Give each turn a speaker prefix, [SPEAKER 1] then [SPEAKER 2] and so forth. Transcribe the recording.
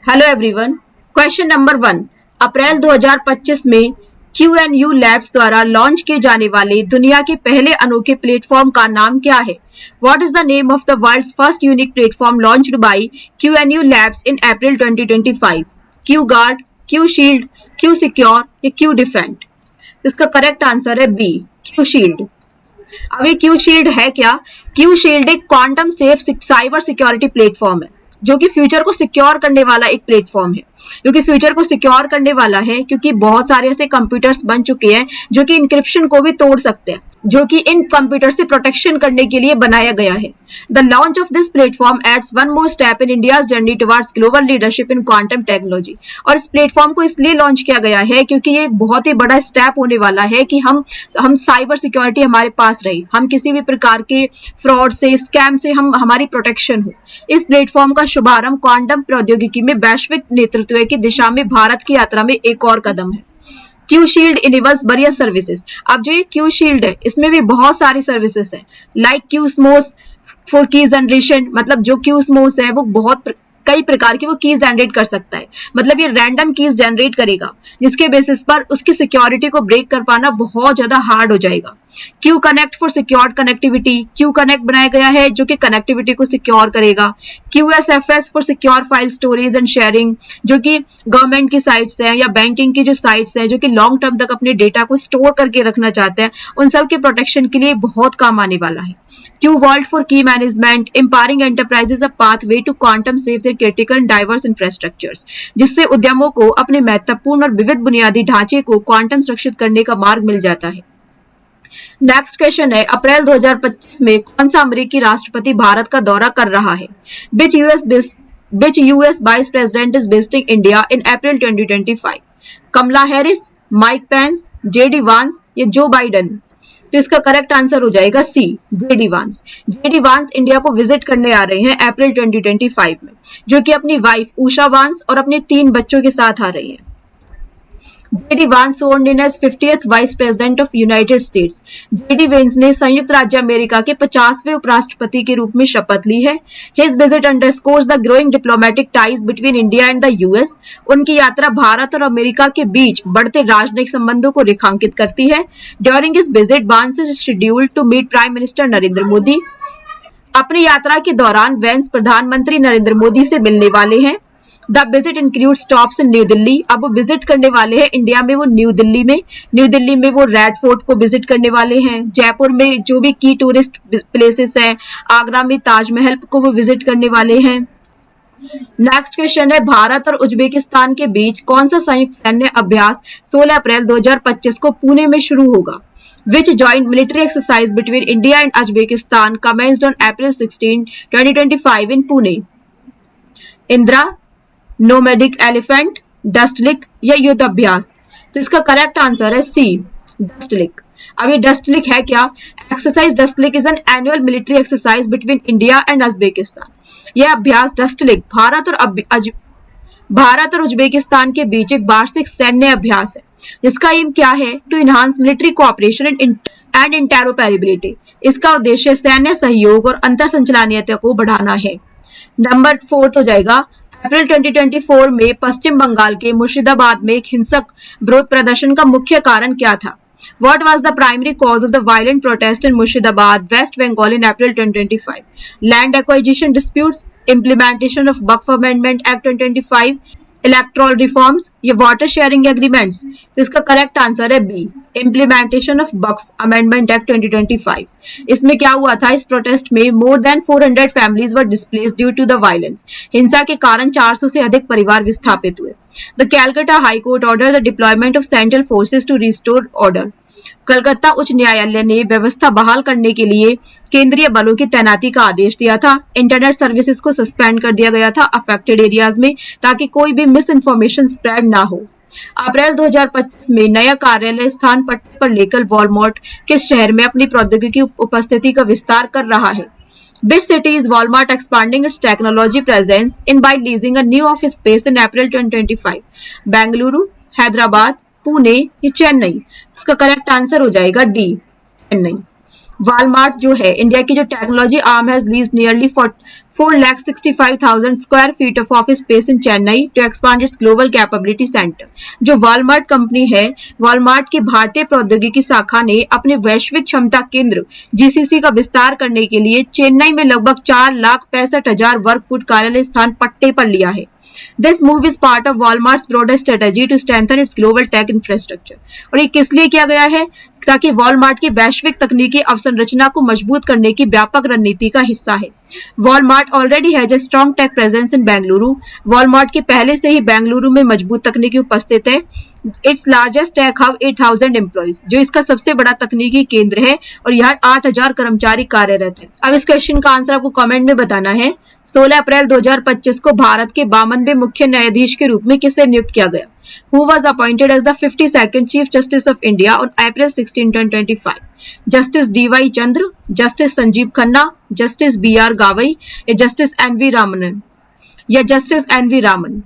[SPEAKER 1] Hello everyone. Question number 1। अप्रैल 2025 में QNU labs द्वारा launch किए जाने वाले दुनिया के पहले अनोखे प्लेटफॉर्म का नाम क्या है? What is the name of the world's first unique platform launched by QNU labs in April 2025? Q guard, Q shield, Q secure या क्यू डिफेंड? इसका करेक्ट आंसर है बी, क्यू शील्ड। अब ये क्यू शील्ड है क्या? Q shield एक quantum safe cyber security platform है जो कि फ्यूचर को सिक्योर करने वाला एक प्लेटफॉर्म है। क्योंकि फ्यूचर को सिक्योर करने वाला है क्योंकि बहुत सारे ऐसे कंप्यूटर्स बन चुके हैं जो कि इंक्रिप्शन को भी तोड़ सकते हैं, जो कि इन कंप्यूटर से प्रोटेक्शन करने के लिए बनाया गया है। The launch of this platform adds one more step in India's journey towards global leadership in quantum technology. और इस प्लेटफॉर्म को इसलिए लॉन्च किया गया है क्योंकि ये एक बहुत ही बड़ा स्टेप होने वाला है कि हम साइबर सिक्योरिटी हमारे पास रहे, हम किसी भी प्रकार के फ्रॉड से, स्कैम से हमारी प्रोटेक्शन हो। इस प्लेटफॉर्म का शुभारंभ क्वांटम प्रौद्योगिकी में वैश्विक नेतृत्व की दिशा में भारत की यात्रा में एक और कदम है। Q shield enables various services. अब जो ये क्यू शील्ड है इसमें भी बहुत सारी सर्विसेज है, लाइक क्यू स्मोस फॉर की जनरेशन। मतलब जो क्यू स्मोस है वो बहुत कई प्रकार की वो कीज जनरेट कर सकता है। मतलब ये रैंडम कीज जनरेट करेगा जिसके बेसिस पर उसकी सिक्योरिटी को ब्रेक कर पाना बहुत ज्यादा हार्ड हो जाएगा। Q connect for secured connectivity. Q connect बनाया गया है जो कि कनेक्टिविटी को सिक्योर करेगा। QSFS for secure file storage and sharing, जो कि गवर्नमेंट की साइट्स हैं या बैंकिंग की जो साइट्स हैं जो कि लॉन्ग टर्म तक अपने डेटा को स्टोर करके रखना चाहते हैं, उन सब के प्रोटेक्शन के लिए बहुत काम आने वाला है। Q Vault for key management, empowering enterprises a pathway to quantum safe their critical and diverse infrastructures, जिससे उद्यमों को अपने महत्वपूर्ण और विविध बुनियादी ढांचे को क्वांटम सुरक्षित करने का मार्ग मिल जाता है। नेक्स्ट क्वेश्चन है, अप्रैल 2025 में कौन सा अमेरिकी राष्ट्रपति भारत का दौरा कर रहा है? Which US Vice President is visiting India in April 2025? Kamala Harris, Mike Pence, JD Vance या जो बाइडन? तो इसका करेक्ट आंसर हो जाएगा सी, JD वांस। JD वांस इंडिया को विजिट करने आ रहे हैं अप्रैल 2025 में, जो कि अपनी वाइफ उषा वांस और अपने 3 बच्चों के साथ आ रही हैं। JD वांस sworn in as 50th vice president of United states. JD वांस ने संयुक्त राज्य अमेरिका के 50वें उपराष्ट्रपति के रूप में शपथ ली है। His visit underscores the growing diplomatic ties between India and the US। उनकी यात्रा भारत और अमेरिका के बीच बढ़ते राजनयिक संबंधों को रेखांकित करती है। During his visit, वांस is scheduled to meet Prime Minister Narendra Modi. अपनी यात्रा के दौरान वांस प्रधानमंत्री नरेंद्र मोदी से मिलने वाले हैं। The visit include stops in new Delhi. अब वो विजिट करने वाले हैं इंडिया में, वो न्यू दिल्ली में वो रेड फोर्ट को विजिट करने वाले हैं। जयपुर में जो भी की टूरिस्ट प्लेसेस हैं, आगरा में ताजमहल को वो विजिट करने वाले हैं। नेक्स्ट क्वेश्चन है, भारत और उज्बेकिस्तान के बीच कौन सा संयुक्त सैन्य अभ्यास 16 अप्रैल 2025 को पुणे में शुरू होगा? Which joint military exercise between India and Uzbekistan commenced on April 16, 2025 in Pune? Indira, nomadic elephant, डस्टलिक या युद्ध अभ्यास? तो इसका करेक्ट आंसर है सी, डस्टलिक। अब ये डस्टलिक है क्या? Exercise डस्टलिक is an annual military exercise between India and Uzbekistan. यह अभ्यास डस्टलिक भारत और उज्बेकिस्तान के बीच एक वार्षिक सैन्य अभ्यास है जिसका एम क्या है? To enhance military cooperation and interoperability. इसका उद्देश्य सैन्य सहयोग और अंतर संचालनीयता को बढ़ाना है। नंबर 4 हो जाएगा, अप्रैल 2024 में पश्चिम बंगाल के मुर्शिदाबाद में एक हिंसक विरोध प्रदर्शन का मुख्य कारण क्या था? What was the primary cause of the violent protest in Murshidabad, West Bengal in April 2025? Land acquisition disputes, implementation of Waqf Amendment Act 2025, electoral reforms या वाटर शेयरिंग एग्रीमेंट्स? तो इसका करेक्ट आंसर है B, implementation of Waqf amendment act 2025। इसमें क्या हुआ था? इस protest में more than 400 families were displaced due to the violence. हिंसा के कारण 400 से अधिक परिवार विस्थापित हुए। The Calcutta high court order the deployment of central forces to restore order. Calcutta उच्च न्यायालय ने व्यवस्था बहाल करने के लिए केंद्रीय बलों की तैनाती का आदेश दिया था। इंटरनेट सर्विसेज को सस्पेंड कर दिया गया था अफेक्टेड एरियाज में ताकि कोई भी मिस इन्फॉर्मेशन स्प्रेड ना हो। अप्रैल 2025 में नया कार्यालय स्थान पट्टे पर लेकर वॉलमार्ट किस शहर में अपनी प्रौद्योगिकी उपस्थिति का विस्तार कर रहा है? Which city is Walmart expanding its technology presence in by leasing a new office space in April 2025? Bengaluru, Hyderabad, Pune या चेन्नई? इसका करेक्ट आंसर हो जाएगा डी, चेन्नई। वॉलमार्ट जो है इंडिया की जो technology arm has leased nearly 4,65,000 square feet of office space in Chennai to expand its global capability center. जो Walmart company है, वॉलमार्ट की भारतीय प्रौद्योगिकी शाखा ने अपने वैश्विक क्षमता केंद्र जीसीसी का विस्तार करने के लिए चेन्नई में लगभग 4,65,000 वर्ग फुट कार्यालय स्थान पट्टे पर लिया है. This move is part of Walmart's broader strategy to strengthen its global tech infrastructure. और ये किस लिए किया गया है? ताकि वॉलमार्ट की वैश्विक तकनीकी अवसंरचना को मजबूत करने की व्यापक रणनीति का हिस्सा है. Walmart already has a strong tech presence in Bengaluru. Walmart के पहले से ही बेंगलुरु में मजबूत तकनीकी उपस्थित है. Its largest tech hub 8,000 employees, जो इसका सबसे बड़ा तकनीकी केंद्र है और यहाँ 8,000 कर्मचारी कार्यरत है. अब इस क्वेश्चन का आंसर आपको कमेंट में बताना है. 16 अप्रैल 2025 को भारत के 52वें मुख्य न्यायाधीश के रूप में किसे नियुक्त किया गया? Who was appointed as the 52nd Chief Justice of India on April 16, 2025? Justice D.Y. Chandra, Justice Sanjeev Khanna, Justice B.R. Gavai या Justice N.V. Ramanan या Justice N.V. Raman?